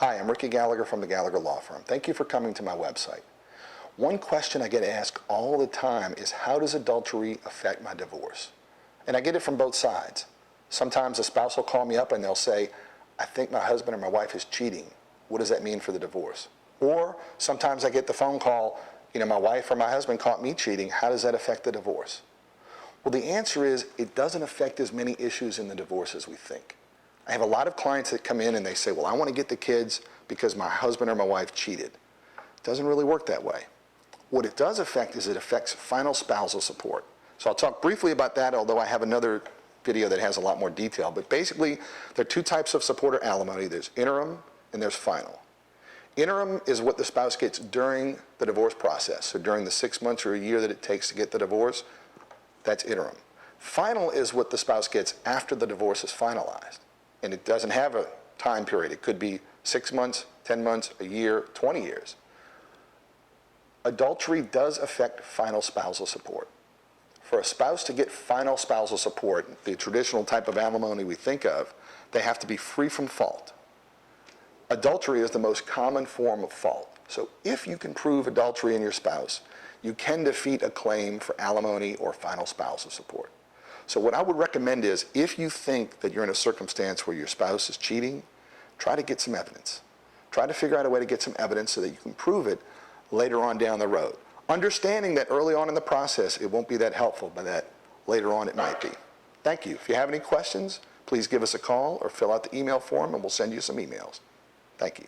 Hi, I'm Ricky Gallagher from the Gallagher Law Firm. Thank you for coming to my website. One question I get asked all the time is, how does adultery affect my divorce? And I get it from both sides. Sometimes a spouse will call me up and they'll say, I think my husband or my wife is cheating. What does that mean for the divorce? Or sometimes I get the phone call, my wife or my husband caught me cheating. How does that affect the divorce? Well, the answer is it doesn't affect as many issues in the divorce as we think. I have a lot of clients that come in and they say, well, I want to get the kids because my husband or my wife cheated. It doesn't really work that way. What it does affect is it affects final spousal support. So I'll talk briefly about that, although I have another video that has a lot more detail. But basically, there are two types of support or alimony. There's interim and there's final. Interim is what the spouse gets during the divorce process. So during the 6 months or a year that it takes to get the divorce, that's interim. Final is what the spouse gets after the divorce is finalized. And it doesn't have a time period. It could be 6 months, 10 months, a year, 20 years. Adultery does affect final spousal support. For a spouse to get final spousal support, the traditional type of alimony we think of, they have to be free from fault. Adultery is the most common form of fault. So if you can prove adultery in your spouse, you can defeat a claim for alimony or final spousal support. So what I would recommend is, if you think that you're in a circumstance where your spouse is cheating, try to get some evidence. Try to figure out a way to get some evidence so that you can prove it later on down the road. Understanding that early on in the process it won't be that helpful, but that later on it might be. Thank you. If you have any questions, please give us a call or fill out the email form and we'll send you some emails. Thank you.